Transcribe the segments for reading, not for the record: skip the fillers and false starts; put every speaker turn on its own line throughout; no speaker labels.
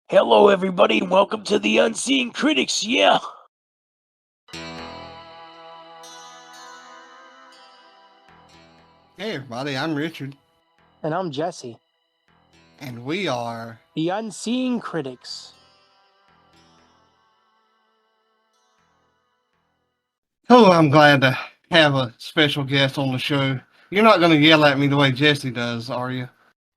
Hello, everybody, and welcome to the Unseeing Critics. Yeah.
Hey everybody, I'm Richard,
And I'm Jesse,
and we are...
the Unseeing Critics.
Oh, I'm glad to have a special guest on the show. You're not going to yell at me the way Jesse does, are you?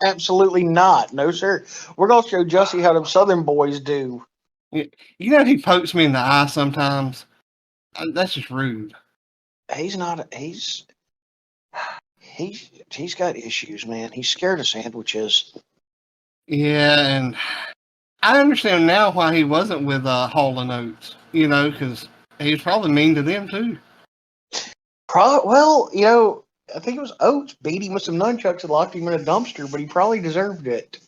Absolutely not. No, sir. We're going to show Jesse how them Southern boys do.
You know he pokes me in the eye sometimes? That's just rude.
He's not. He's got issues, man. He's scared of sandwiches.
Yeah, and I understand now why he wasn't with Hall & Oates, because he was probably mean to them too.
Well, I think it was Oates beat him with some nunchucks and locked him in a dumpster, but he probably deserved it.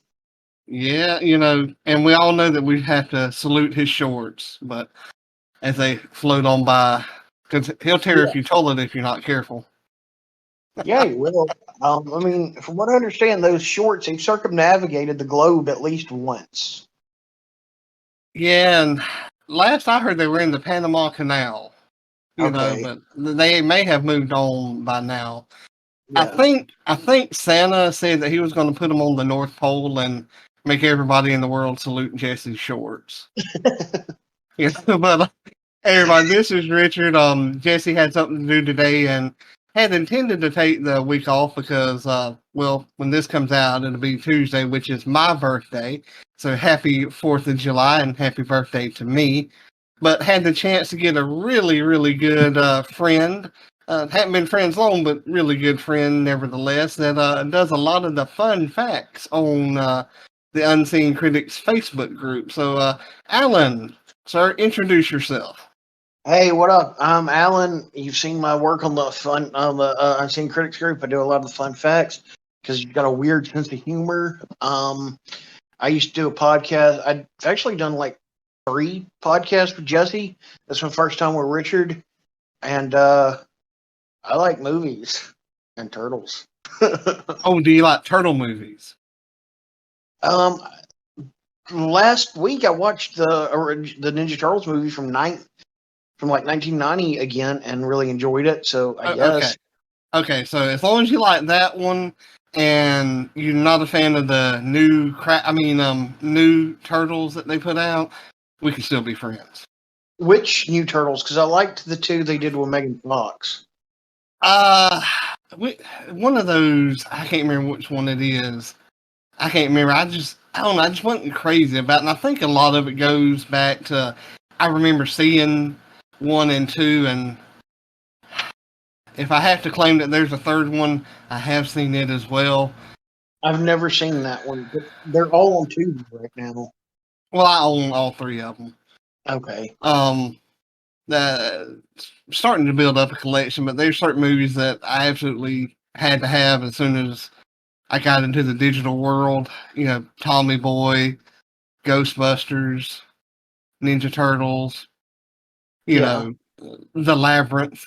Yeah, and we all know that we have to salute his shorts, but as they float on by, because he'll tear
Yeah.
if you toilet if you're not careful.
Yeah, he will. From what I understand, those shorts, they've circumnavigated the globe at least once.
Yeah, and last I heard they were in the Panama Canal,
Okay.
but they may have moved on by now.
Yeah.
I think Santa said that he was going to put them on the North Pole and make everybody in the world salute Jesse's shorts. But everybody, this is Richard. Jesse had something to do today and had intended to take the week off because, when this comes out, it'll be Tuesday, which is my birthday. So happy 4th of July and happy birthday to me. But had the chance to get a really, really good friend. Haven't been friends long, but really good friend nevertheless, that does a lot of the fun facts on the Unseen Critics Facebook group. So, Alan, sir, introduce yourself.
Hey, what up? I'm Alan. You've seen my work on the Unseen Critics group. I do a lot of the fun facts because you've got a weird sense of humor. I used to do a podcast. I'd actually done like 3 podcasts with Jesse. That's my first time with Richard, and I like movies and turtles.
Oh, do you like turtle movies?
Last week I watched the Ninja Turtles movie from 1990 again and really enjoyed it. So I guess.
Okay, so as long as you like that one and you're not a fan of the new turtles that they put out, we can still be friends.
Which new turtles? Because I liked the 2 they did with Megan Fox.
One of those, I can't remember which one it is. I can't remember. I don't know. I just wasn't crazy about it. And I think a lot of it goes back to, I remember seeing 1 and 2, and if I have to claim that there's a third one, I have seen it as well.
I've never seen that one. But they're all on Tubi right now.
Well, I own all 3 of them.
Okay.
Starting to build up a collection, but there's certain movies that I absolutely had to have as soon as I got into the digital world. Tommy Boy, Ghostbusters, Ninja Turtles, The Labyrinth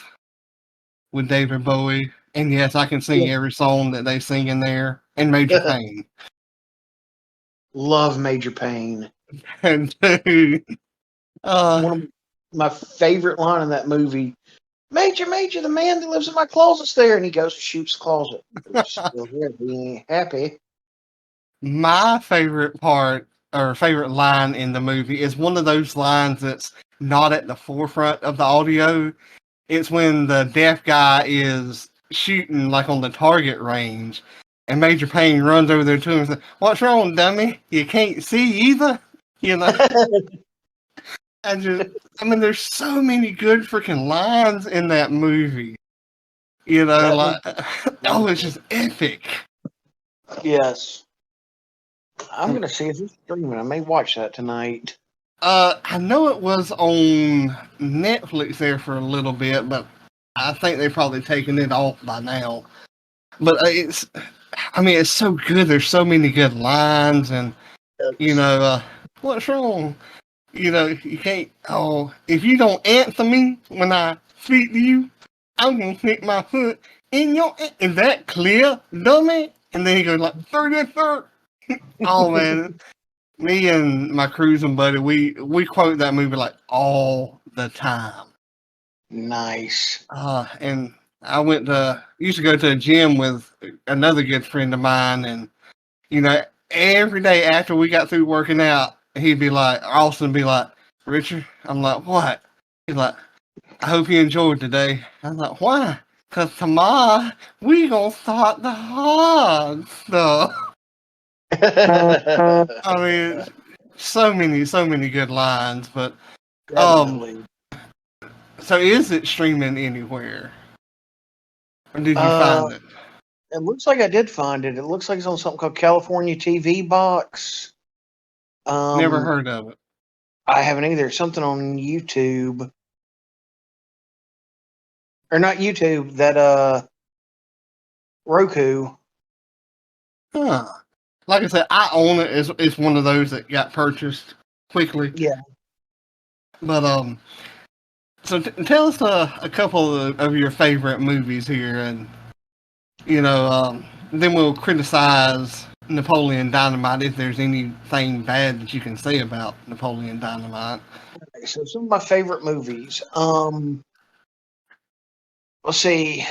with David Bowie. And yes, I can sing every song that they sing in there, and Major Payne.
Love Major Payne.
And
one of my favorite line in that movie, Major, the man that lives in my closet's there, and he goes and shoots the closet. He's still here, he ain't happy.
My favorite part or favorite line in the movie is one of those lines that's not at the forefront of the audio. It's when the deaf guy is shooting like on the target range, and Major Payne runs over there to him and says, "What's wrong, dummy? You can't see either?" There's so many good freaking lines in that movie. It's just epic.
Yes. I'm going to see if it's streaming. I may watch that tonight.
I know it was on Netflix there for a little bit, but I think they've probably taken it off by now. But it's so good. There's so many good lines, and what's wrong? You can't. Oh, if you don't answer me when I speak to you, I'm gonna stick my foot in your. Is that clear, dummy? And then he goes like 33rd. Oh man, Me and my cruising buddy, we quote that movie like all the time.
Nice.
And I used to go to a gym with another good friend of mine, and every day after we got through working out, he'd be like, Austin would be like, Richard, I'm like, what? He's like, I hope you enjoyed today. I'm like, why? Because tomorrow we gonna start the hard stuff. I mean, so many good lines, but
Definitely.
so is it streaming anywhere? Or did you find it?
It looks like I did find it. It looks like it's on something called California TV Box.
Never heard of it.
I haven't either. Something on YouTube. Or not YouTube, that Roku.
Huh. Like I said, I own it. It's one of those that got purchased quickly.
Yeah.
But so tell us a couple of your favorite movies here, and then we'll criticize Napoleon Dynamite if there's anything bad that you can say about Napoleon Dynamite.
Okay, so some of my favorite movies. Let's see.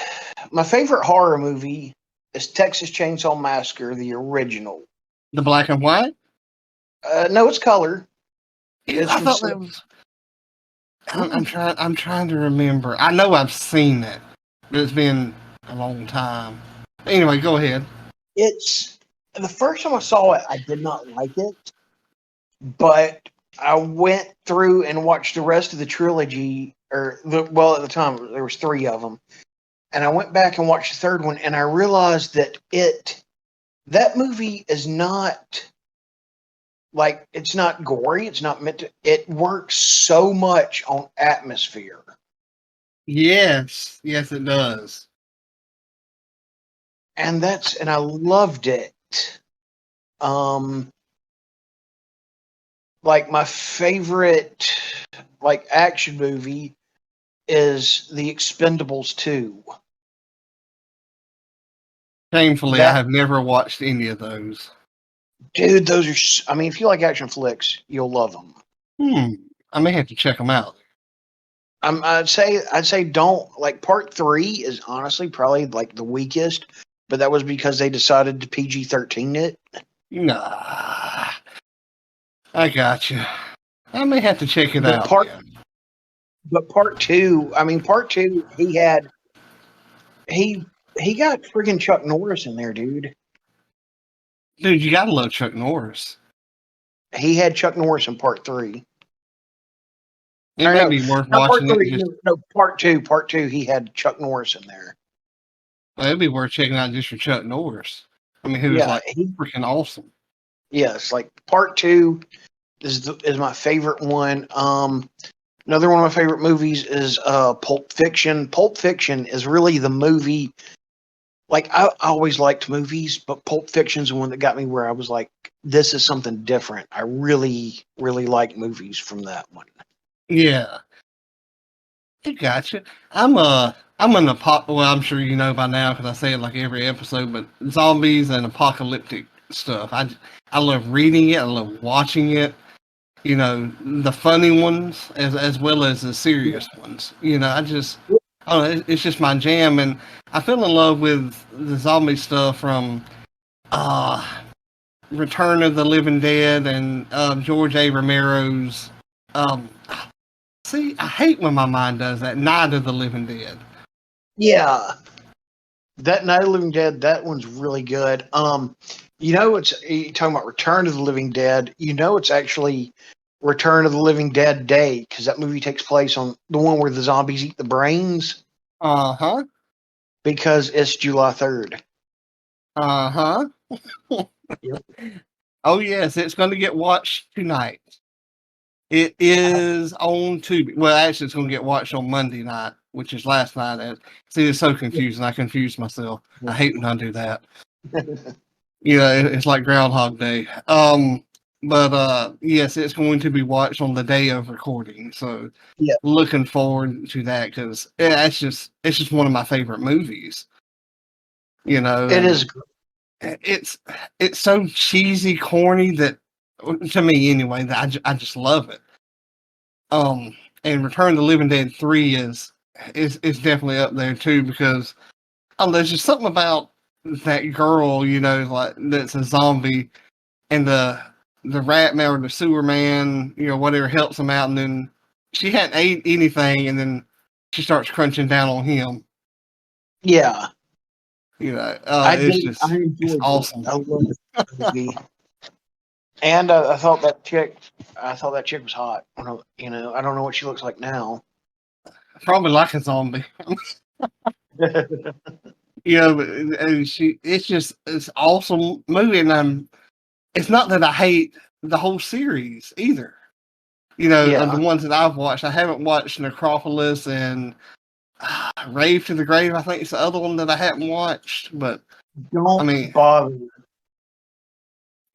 My favorite horror movie is Texas Chainsaw Massacre, the original.
The black and white?
No, it's color.
I thought that was. I'm trying to remember. I know I've seen it, but it's been a long time. Anyway, go ahead.
It's the first time I saw it, I did not like it, but I went through and watched the rest of the trilogy, at the time there was 3 of them, and I went back and watched the third one, and I realized that that movie is not like, it's not gory. It's not meant to. It works so much on atmosphere.
Yes, it does.
And I loved it. Like my favorite action movie is The Expendables 2.
Shamefully, I have never watched any of those.
Dude, those are. I mean, if you like action flicks, you'll love them.
I may have to check them out.
I'd say don't like part 3 is honestly probably like the weakest, but that was because they decided to PG-13 it.
Nah, I got you. I may have to check it out.
But part 2, he got friggin' Chuck Norris in there, dude.
Dude, you gotta love Chuck Norris.
He had Chuck Norris in part 3.
It may be worth watching it.
Part 2. Part 2, he had Chuck Norris in there.
Well, it'd be worth checking out just for Chuck Norris. I mean, who's freaking awesome.
Yes, like part 2 is my favorite one. Another one of my favorite movies is Pulp Fiction. Pulp Fiction is really the movie. Like, I always liked movies, but Pulp Fiction's the one that got me where I was like, this is something different. I really, really like movies from that one.
Yeah. I gotcha. I'm I'm sure you know by now because I say it like every episode, but zombies and apocalyptic stuff. I love reading it. I love watching it. The funny ones as well as the serious ones. It's just my jam, and I fell in love with the zombie stuff from Return of the Living Dead and George A. Romero's. See, I hate when my mind does that. Night of the Living Dead.
Yeah, that Night of the Living Dead. That one's really good. You're talking about Return of the Living Dead. It's actually Return of the Living Dead Day, because that movie takes place on the one where the zombies eat the brains.
Uh-huh.
Because it's July 3rd.
Uh-huh.
Yep.
Oh, yes, it's going to get watched tonight. It is on Tuesday. Well, actually, it's going to get watched on Monday night, which is last night. See, it's so confusing. I confuse myself. I hate when I do that. It's like Groundhog Day. But yes, it's going to be watched on the day of recording. So, looking forward to that because it's just one of my favorite movies. It
is.
It's so cheesy, corny that to me anyway, I just love it. And Return of the Living Dead 3 is definitely up there too, because there's just something about that girl, like that's a zombie, and the rat man or the sewer man, whatever, helps him out, and then she hadn't ate anything, and then she starts crunching down on him.
Yeah.
It's awesome.
I love the movie. And I thought that chick was hot. I don't know what she looks like now.
Probably like a zombie. But it's awesome movie, and it's not that I hate the whole series either. The ones that I've watched, I haven't watched Necropolis and Rave to the Grave. I think it's the other one that I haven't watched, but
don't bother.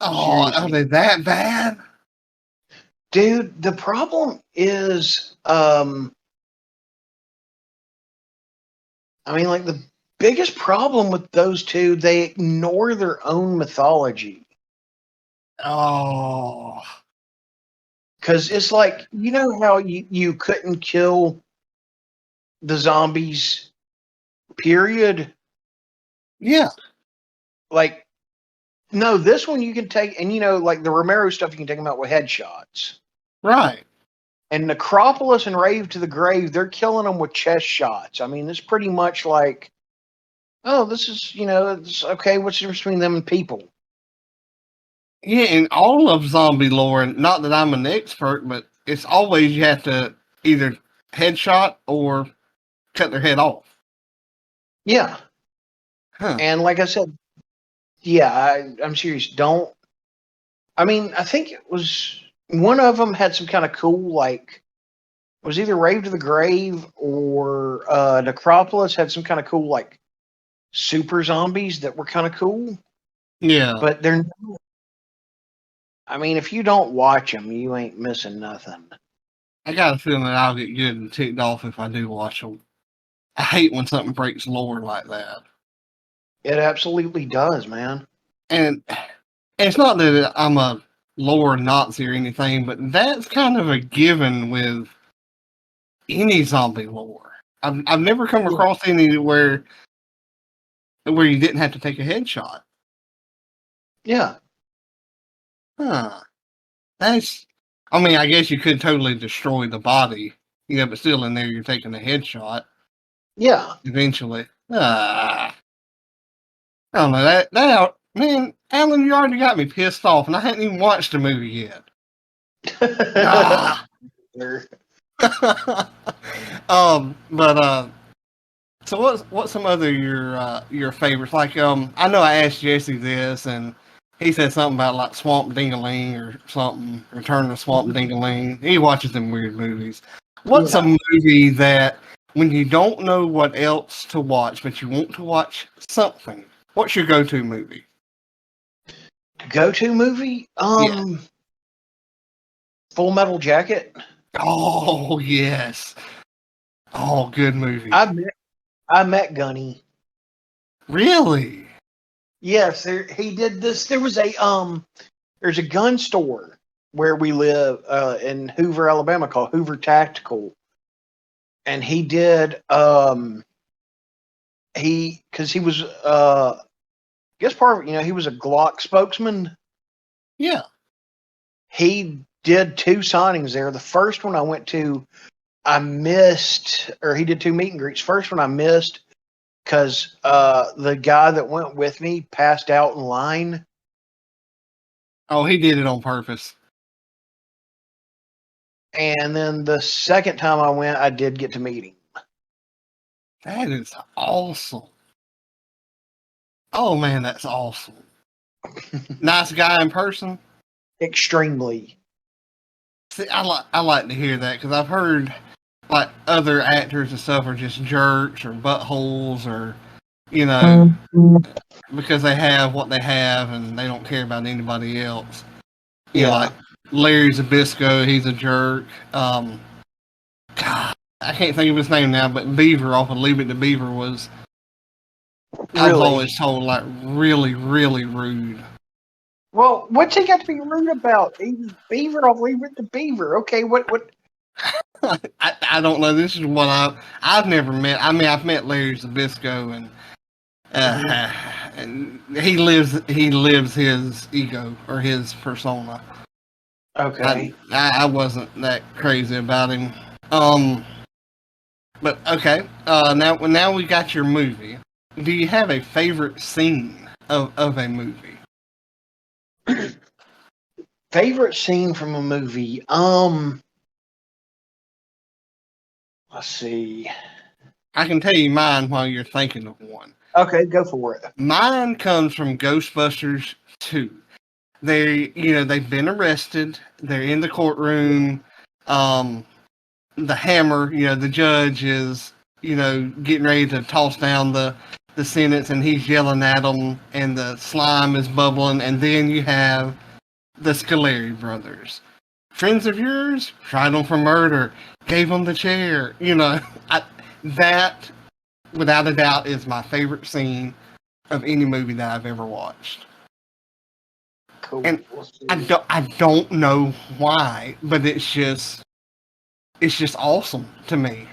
Oh, are they that bad?
Dude, the problem is, the biggest problem with those two, they ignore their own mythology.
Oh.
Because it's like, how you couldn't kill the zombies, period?
Yeah.
No, this one you can take, and the Romero stuff, you can take them out with headshots.
Right.
And Necropolis and Rave to the Grave, they're killing them with chest shots. It's pretty much like, oh, this is, it's okay, what's the difference between them and people?
Yeah, in all of zombie lore, and not that I'm an expert, but it's always you have to either headshot or cut their head off.
Yeah.
Huh.
And like I said, yeah, I'm serious. I think it was one of them had some kind of cool, it was either Rave to the Grave or Necropolis had some kind of cool, super zombies that were kind of cool.
Yeah.
But they're not. If you don't watch them, you ain't missing nothing.
I got a feeling that I'll get good and ticked off if I do watch them. I hate when something breaks lore like that.
It absolutely does, man.
And it's not that I'm a lore Nazi or anything, but that's kind of a given with any zombie lore. I've never come across any where you didn't have to take a headshot.
Yeah.
Huh. I guess you could totally destroy the body, but still in there you're taking a headshot.
Yeah.
Eventually. I don't know. That man, Alan, you already got me pissed off, and I hadn't even watched the movie yet. So what's some other your favorites? I know I asked Jesse this, and he said something about Swamp Dingaling or something. Return to Swamp Dingaling. He watches them weird movies. What's a movie that when you don't know what else to watch, but you want to watch something? What's your go-to movie?
Go-to movie? Full Metal Jacket.
Oh yes. Oh, good movie.
I met Gunny.
Really?
Yes, he did this. There was there's a gun store where we live in Hoover, Alabama, called Hoover Tactical, and he did because he was I guess part of he was a Glock spokesman.
Yeah.
He did 2 signings there. The first one I went to, I missed, or he did 2 meet and greets. First one I missed because the guy that went with me passed out in line.
Oh, he did it on purpose.
And then the second time I went, I did get to meet him.
That is awesome. Oh man, that's awesome. Nice guy in person.
Extremely.
See, I like to hear that because I've heard other actors and stuff are just jerks or buttholes or because they have what they have and they don't care about anybody else. Like Larry Zabisco, he's a jerk. God, I can't think of his name now, but Beaver off of Leave It to Beaver was.
Really?
I was always told really, really rude.
Well, what's he got to be rude about? He's Beaver, I'll leave it to Beaver. Okay, what?
I don't know. This is what I've never met. I mean, I've met Larry Zabisco, and he lives his ego or his persona.
Okay.
I wasn't that crazy about him. But okay. Now we got your movie. Do you have a favorite scene of a movie?
Favorite scene from a movie? Let's see.
I can tell you mine while you're thinking of one.
Okay, go for it.
Mine comes from Ghostbusters 2. They've been arrested. They're in the courtroom. The hammer, the judge is, getting ready to toss down the sentence, and he's yelling at them, and the slime is bubbling, and then you have the Scoleri brothers. Friends of yours tried them for murder, gave them the chair. That, without a doubt, is my favorite scene of any movie that I've ever watched.
Cool.
And I don't know why, but it's just awesome to me.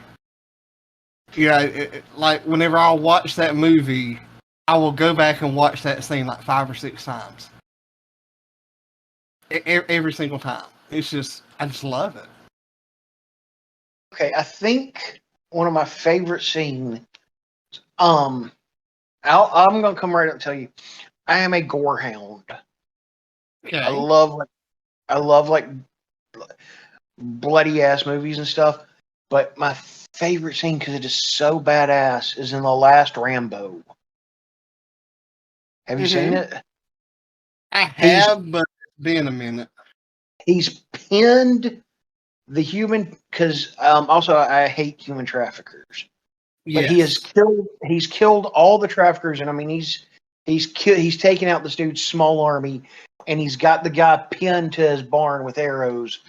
Like whenever I watch that movie, I will go back and watch that scene like 5 or 6 times. Every single time. I just love it.
Okay, I think one of my favorite scenes. I'm gonna come right up and tell you, I am a gore hound.
Okay.
I love like bloody ass movies and stuff. But my favorite scene, because it is so badass, is in the last Rambo. Have you seen it?
I have, but it's been a minute.
He's pinned the human, because also I hate human traffickers. But
Yes.
he's killed all the traffickers, and I mean he's taken out this dude's small army, and he's got the guy pinned to his barn with arrows.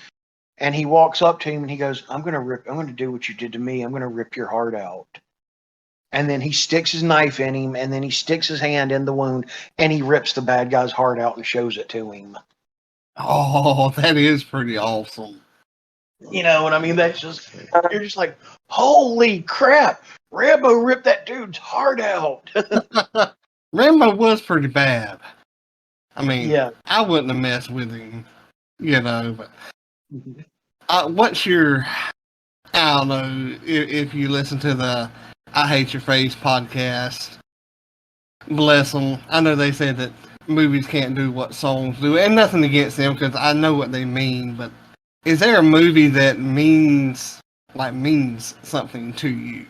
And he walks up to him and he goes, I'm gonna do what you did to me. I'm gonna rip your heart out. And then he sticks his knife in him, and then he sticks his hand in the wound, and he rips the bad guy's heart out and shows it to him.
Oh, that is pretty awesome.
You know what I mean? That's just, you're just like, holy crap, Rambo ripped that dude's heart out.
Rambo was pretty bad. I mean,
Yeah.
I wouldn't have messed with him, but what's your, I don't know, if you listen to the I Hate Your Face podcast, bless them. I know they said that movies can't do what songs do, and nothing against them because I know what they mean, but is there a movie that means something to you?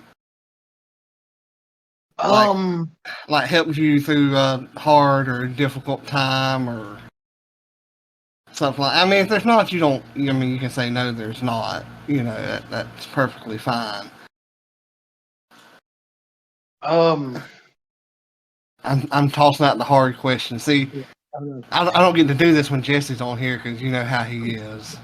Like helps you through a hard or difficult time or something like. I mean, if there's not, you don't. I mean, you can say no. There's not. That's perfectly fine.
Um,
I'm tossing out the hard question. See, I don't get to do this when Jesse's on here because you know how he is.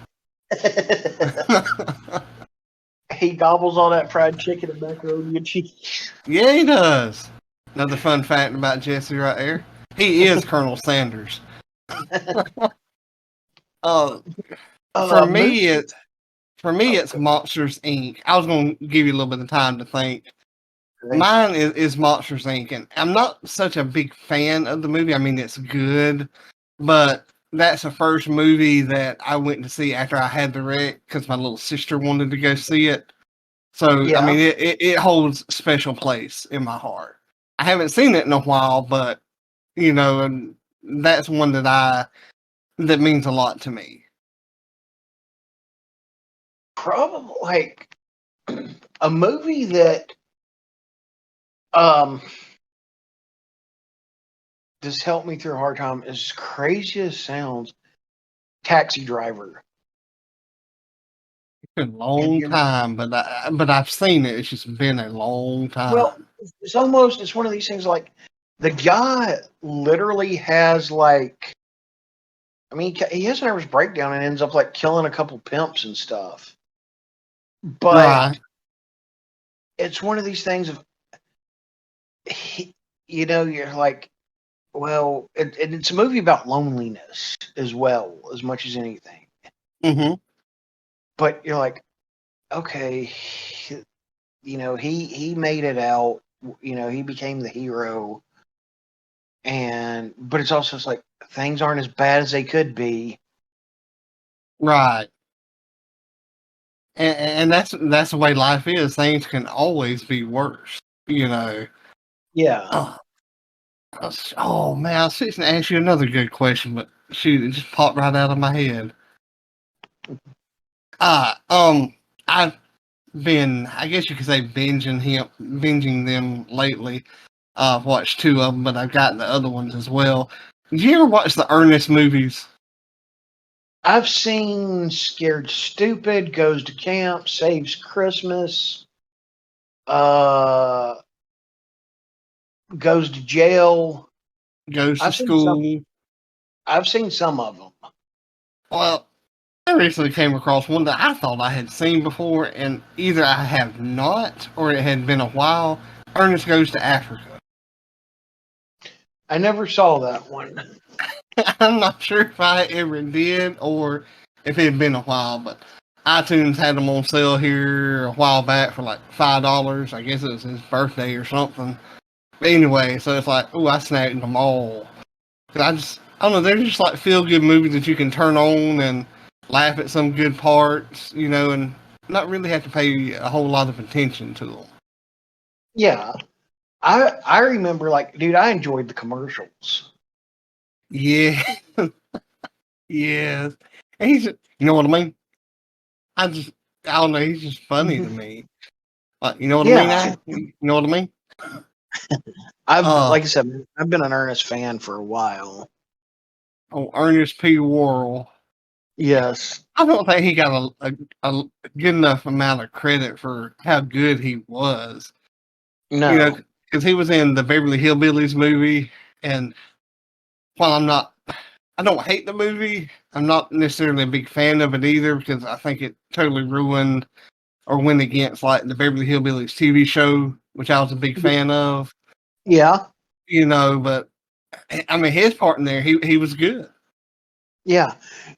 he gobbles all that fried chicken and macaroni and cheese.
Yeah, he does. Another fun fact about Jesse right there. He is Colonel Sanders. For me, it's Monsters Inc. I was going to give you a little bit of time to think. Mine is Monsters Inc. And I'm not such a big fan of the movie. I mean, it's good, but that's the first movie that I went to see after I had the wreck because my little sister wanted to go see it. So, yeah. I mean, it holds a special place in my heart. I haven't seen it in a while, but, and that's one that means a lot to me.
Probably, like, a movie that just helped me through a hard time, as crazy as it sounds, Taxi Driver.
It's been a long time, but I've seen it. It's just been a long time.
Well, it's one of these things like the guy literally has like, I mean, he has a nervous breakdown and ends up like killing a couple pimps and stuff. But it's one of these things of, you're like, well, it's a movie about loneliness as well, as much as anything.
Mm-hmm.
But you're like, okay, he made it out. He became the hero, but it's also just like things aren't as bad as they could be.
Right. And that's the way life is. Things can always be worse.
Yeah.
Oh, oh man, I was fixing to ask you another good question, but shoot, it just popped right out of my head. I've been, I guess you could say, binging them lately. I've watched two of them, but I've gotten the other ones as well. Did you ever watch the Ernest movies?
I've seen Scared Stupid, Goes to Camp, Saves Christmas, uh, Goes to Jail.
Goes to
I've seen some.
School.
I've seen some of them.
Well, I recently came across one that I thought I had seen before, and either I have not or it had been a while. Ernest Goes to Africa.
I never saw that one.
I'm not sure if I ever did or if it had been a while, but iTunes had them on sale here a while back for like $5. I guess it was his birthday or something. But anyway, so it's like, oh, I snagged them all. Cause I don't know, they're just like feel good movies that you can turn on and laugh at some good parts, and not really have to pay a whole lot of attention to them.
Yeah. I remember, like, dude, I enjoyed the commercials.
Yeah. Yes. And he's, you know what I mean? I don't know, he's just funny to me. Like, you know what I mean? You know what I mean?
Like I said, I've been an Ernest fan for a while.
Oh, Ernest P. Worrell.
Yes.
I don't think he got a good enough amount of credit for how good he was.
No.
Because he was in the Beverly Hillbillies movie, and while I don't hate the movie, I'm not necessarily a big fan of it either, because I think it totally ruined or went against like the Beverly Hillbillies TV show, which I was a big fan of.
Yeah.
But I mean, his part in there, he was good.
Yeah.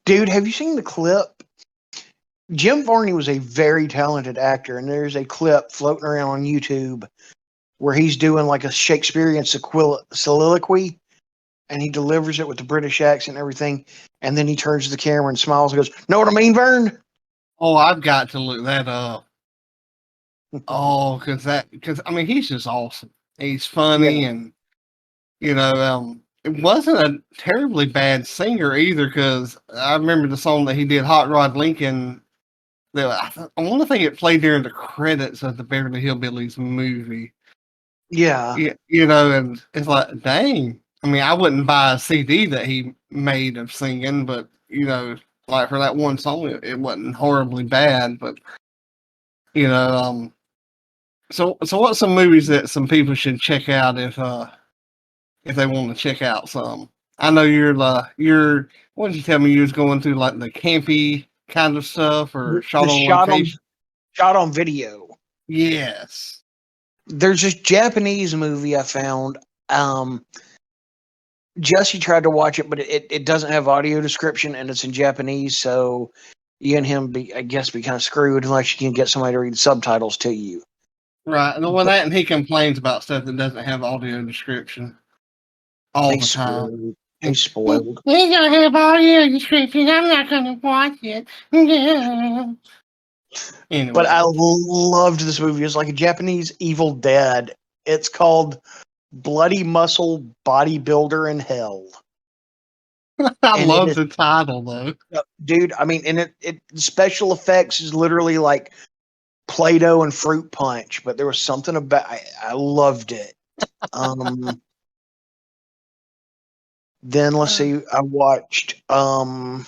Dude, have you seen the clip? Jim Varney was a very talented actor, and there's a clip floating around on YouTube where he's doing like a Shakespearean soliloquy, and he delivers it with the British accent and everything, and then he turns to the camera and smiles and goes, "Know what I mean, Vern?"
Oh, I've got to look that up. Oh, because I mean, he's just awesome. He's funny, and it wasn't a terribly bad singer either. Because I remember the song that he did, "Hot Rod Lincoln." That I want to think it played during the credits of the Beverly Hillbillies movie.
Yeah.
And it's like, dang. I mean, I wouldn't buy a CD that he made of singing, but like for that one song, it wasn't horribly bad. But so what's some movies that some people should check out if they want to check out some? I know what did you tell me you was going through, like the campy kind of stuff or shot on location?
Shot on video.
Yes.
There's this Japanese movie I found. Jesse tried to watch it, but it doesn't have audio description and it's in Japanese, so you and him be kind of screwed unless you can get somebody to read subtitles to you.
Right. And he complains about stuff that doesn't have audio description all the time.
He's spoiled.
We don't have audio description. I'm not going to watch it. Anyway.
But I loved this movie. It's like a Japanese Evil Dead. It's called Bloody Muscle Bodybuilder in Hell.
I love the title, though.
Dude, I mean, and it special effects is literally like Play-Doh and fruit punch, but there was something about I loved it. Then let's see, I watched I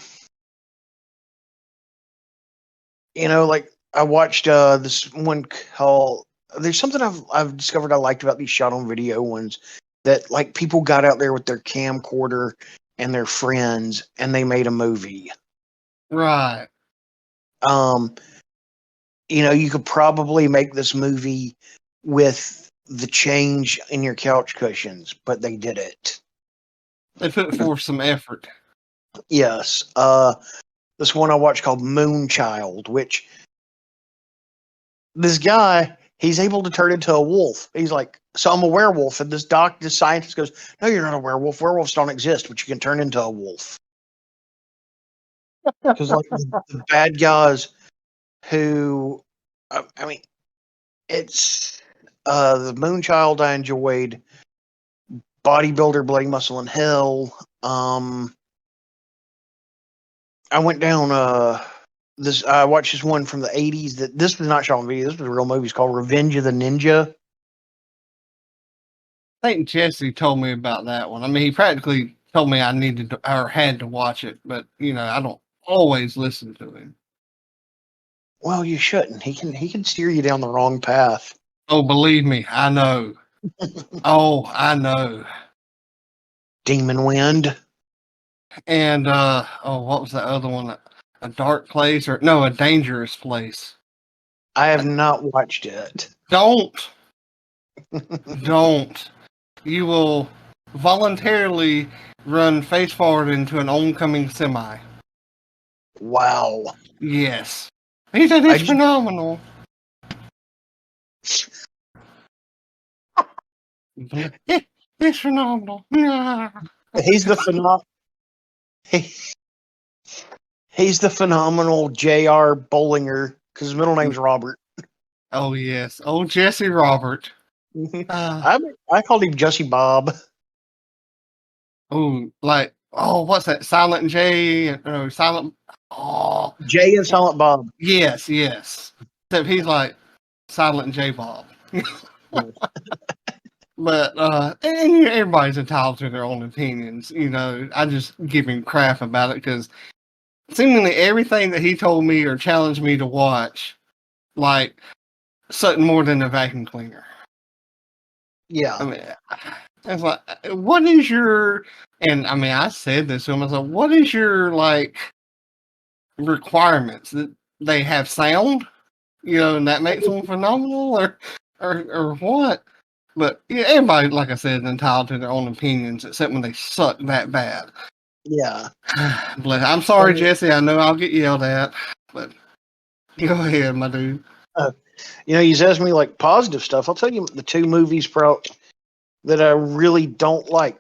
watched this one called, there's something I've discovered I liked about these shot on video ones, that like people got out there with their camcorder and their friends and they made a movie.
Right.
You could probably make this movie with the change in your couch cushions, but they did it.
They put forth some effort.
Yes. This one I watched called Moonchild, which this guy, he's able to turn into a wolf. He's like, so I'm a werewolf, and this scientist goes, no, you're not a werewolf. Werewolves don't exist, but you can turn into a wolf. Because like the bad guys who, I mean, it's the Moonchild I enjoyed, Bodybuilder, Bloody Muscle in Hell. I went down I watched this one from the 80s that this was not shot on video. This was a real movie. It's called Revenge of the Ninja.
I think Jesse told me about that one. I mean, he practically told me I needed to, or had to watch it, but I don't always listen to him.
Well, you shouldn't. He can steer you down the wrong path.
Oh, believe me, I know. Oh, I know.
Demon Wind.
And what was the other one? A Dark Place or no, A Dangerous Place.
I have not watched it.
Don't. You will voluntarily run face forward into an oncoming semi.
Wow.
Yes. He said it's phenomenal. It's phenomenal.
He's the He's the phenomenal J.R. Bollinger because his middle name's Robert.
Oh yes. Oh Jesse Robert.
I called him Jesse Bob.
What's that? Silent J? No, Silent. Oh,
Jay and Silent Bob.
yes. Except he's like Silent J Bob. But and everybody's entitled to their own opinions. I just give him crap about it because seemingly everything that he told me or challenged me to watch, like something more than a vacuum cleaner.
Yeah.
I mean, it's like, what is your? And I mean, I said this to him. I was like, what is your requirements that they have sound? And that makes them phenomenal, or what? But everybody, like I said, is entitled to their own opinions, except when they suck that bad.
Yeah.
I'm sorry, Jesse. I know I'll get yelled at, but go ahead, my dude.
He's asked me like positive stuff. I'll tell you the two movies that I really don't like.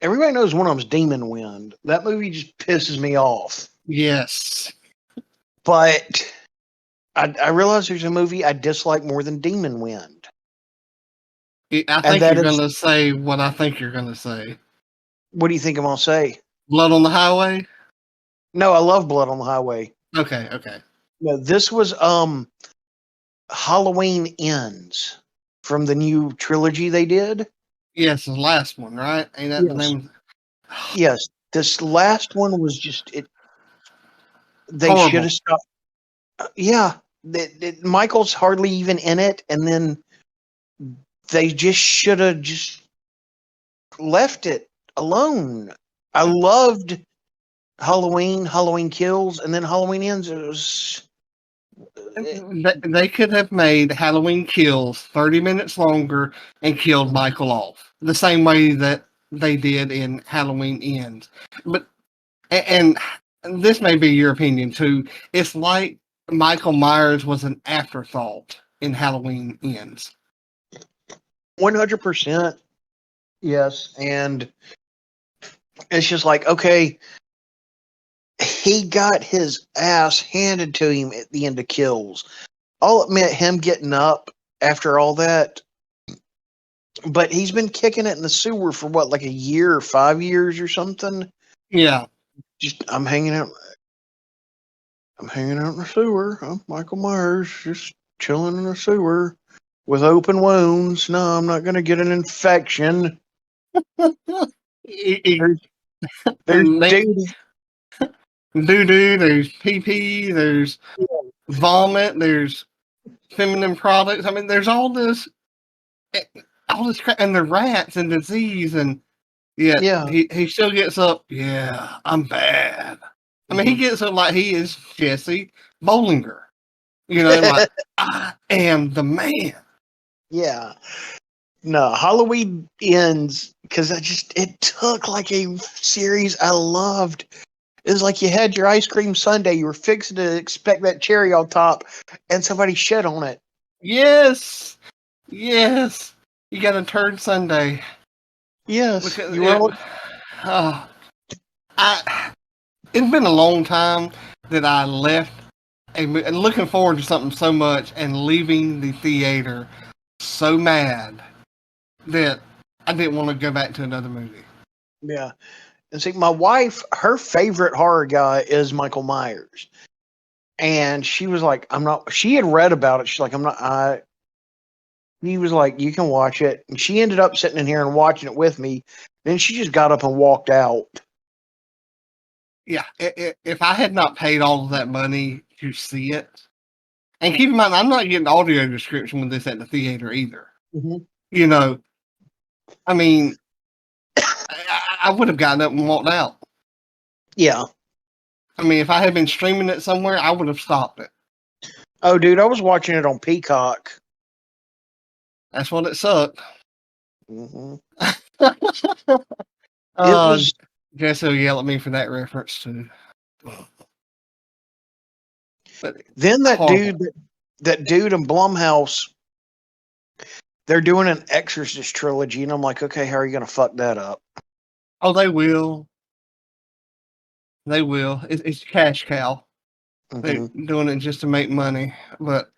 Everybody knows one of them's Demon Wind. That movie just pisses me off.
Yes.
But I realize there's a movie I dislike more than Demon Wind.
I think you're going to say what I think you're going to say.
What do you think I'm going to say?
Blood on the Highway?
No, I love Blood on the Highway.
Okay.
No, this was Halloween Ends from the new trilogy they did.
Yes, the last one, right? Ain't that the name?
Yes, this last one was just it. They should have stopped. Yeah, Michael's hardly even in it, and then they just should have just left it alone. I loved Halloween Kills, and then Halloween Ends. It was.
They could have made Halloween Kills 30 minutes longer and killed Michael off the same way that they did in Halloween Ends. But and this may be your opinion too. It's like Michael Myers was an afterthought in Halloween Ends.
100%. Yes, and it's just like, okay, he got his ass handed to him at the end of Kills. I'll admit him getting up after all that, but he's been kicking it in the sewer for what, like a year or 5 years or something?
Yeah.
Just I'm hanging out in the sewer. I'm Michael Myers, just chilling in the sewer with open wounds. No, I'm not going to get an infection. There's
doo-doo, there's pee-pee, there's vomit, there's feminine products. I mean, there's all this crap, and the rats and disease, and he still gets up. Yeah, I'm bad. I mean, he gets up like he is Jesse Bollinger. Like I am the man.
Yeah. No, Halloween Ends because it took like a series I loved. It was like you had your ice cream sundae, you were fixing to expect that cherry on top, and somebody shit on it.
Yes, yes. You got a turd Sunday.
Yes,
Because
you were.
it's been a long time that I left and looking forward to something so much and leaving the theater so mad that I didn't want to go back to another movie.
Yeah. And see, my wife, her favorite horror guy is Michael Myers. And she was like, she had read about it. She's like, he was like, you can watch it. And she ended up sitting in here and watching it with me. Then she just got up and walked out.
Yeah, if I had not paid all of that money to see it, and keep in mind, I'm not getting audio description with this at the theater either.
Mm-hmm.
You know, I mean, I would have gotten up and walked out.
Yeah.
I mean, if I had been streaming it somewhere, I would have stopped it.
Oh, dude, I was watching it on Peacock.
That's what it sucked.
Mm-hmm.
Jesse will yell at me for that reference too. But
then that
horrible.
dude in Blumhouse, they're doing an Exorcist trilogy, and I'm like, okay, how are you going to fuck that up?
Oh, they will. They will. It's cash cow.
Mm-hmm.
They're doing it just to make money. But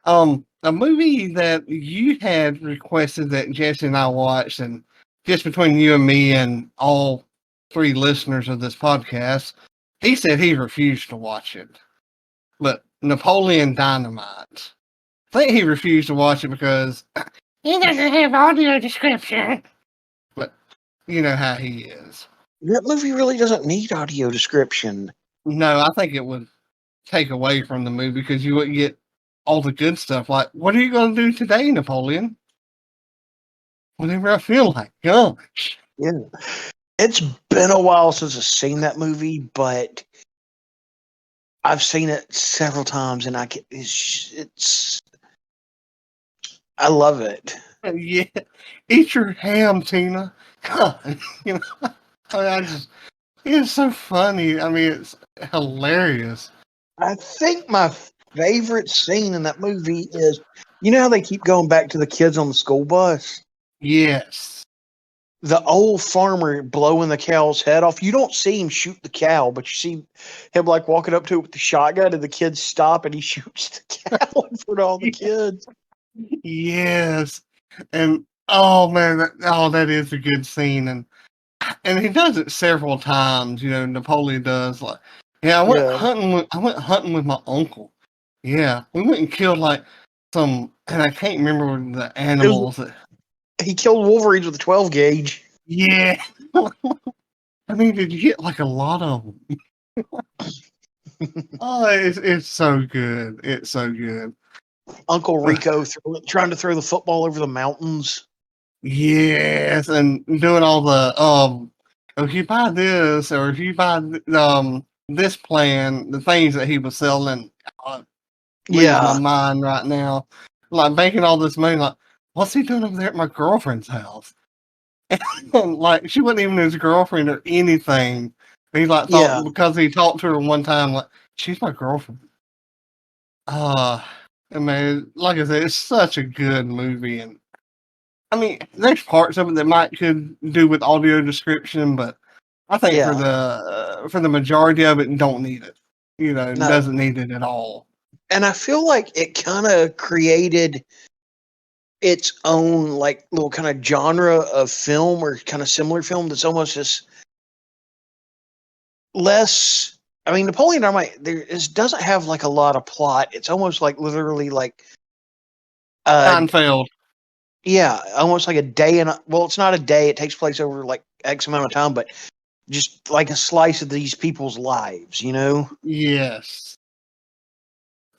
a movie that you had requested that Jesse and I watched, and just between you and me and all 3 listeners of this podcast, he said he refused to watch it. But Napoleon Dynamite, I think he refused to watch it because he doesn't have audio description. But you know how he is.
That movie really doesn't need audio description.
No, I think it would take away from the movie because you wouldn't get all the good stuff. Like, what are you going to do today, Napoleon? Whatever I feel like. Gosh.
Yeah. It's been a while since I've seen that movie, but I've seen it several times, and I love it.
Yeah. Eat your ham, Tina. God. You know, it's so funny. I mean, it's hilarious.
I think my favorite scene in that movie is, you know how they keep going back to the kids on the school bus?
Yes.
The old farmer blowing the cow's head off. You don't see him shoot the cow, but you see him like walking up to it with the shotgun, and the kids stop, and he shoots the cow in front of all the kids.
Yes. And oh man, that is a good scene, and he does it several times. You know, Napoleon does. Like, yeah, I went hunting with my uncle. Yeah, we went and killed like some, and I can't remember the animals.
He killed wolverines with a 12 gauge.
Yeah. I mean, did you get like a lot of them? Oh, it's so good. It's so good.
Uncle Rico trying to throw the football over the mountains.
Yes, and doing all the if you buy this or if you buy this plan, the things that he was selling. My mind right now, like making all this money. Like, what's he doing over there at my girlfriend's house? And like, she wasn't even his girlfriend or anything. He like thought because he talked to her one time, like, she's my girlfriend. I mean, like I said, it's such a good movie, and I mean, there's parts of it that could do with audio description, but I think for the majority of it, don't need it. You know, doesn't need it at all.
And I feel like it kind of created its own like little kind of genre of film or kind of similar film that's almost just less. I mean, Napoleon Dynamite doesn't have like a lot of plot. It's almost like literally like
Seinfeld.
Yeah, almost like a day well, it's not a day. It takes place over like X amount of time, but just like a slice of these people's lives, you know?
Yes.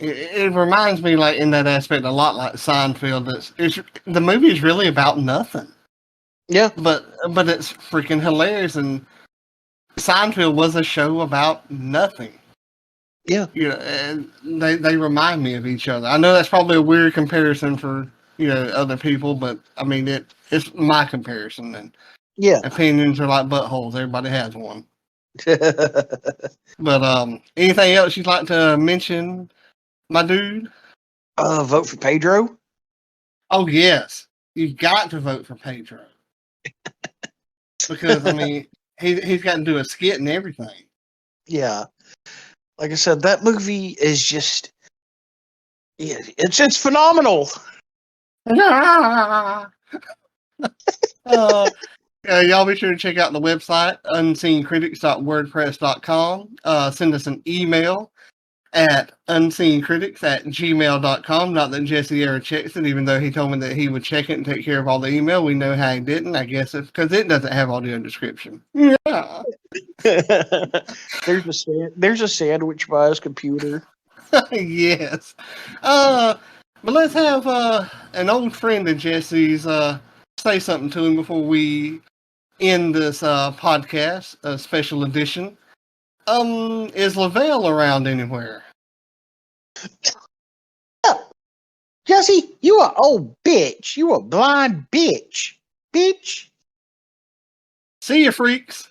It reminds me, like, in that aspect, a lot like Seinfeld. The movie is really about nothing.
Yeah.
But it's freaking hilarious, and Seinfeld was a show about nothing.
Yeah.
You know, and they remind me of each other. I know that's probably a weird comparison for, you know, other people, but I mean, it's my comparison, and
Yeah.
Opinions are like buttholes. Everybody has one. But anything else you'd like to mention, my dude?
Vote for Pedro.
Oh yes, you got to vote for Pedro because I mean he's got to do a skit and everything.
Yeah. Like I said, that movie is just it's phenomenal.
Y'all be sure to check out the website, unseeingcritics.wordpress.com. Send us an email at unseeingcritics@gmail.com. Not that Jesse ever checks it, even though he told me that he would check it and take care of all the email. We know how he didn't. I guess it's because it doesn't have audio description. Yeah.
There's a sandwich by his computer.
Yes. But let's have an old friend of Jesse's say something to him before we end this podcast, a special edition. Is Lavelle around anywhere?
Jesse, you a old bitch. You a blind bitch. Bitch.
See you, freaks.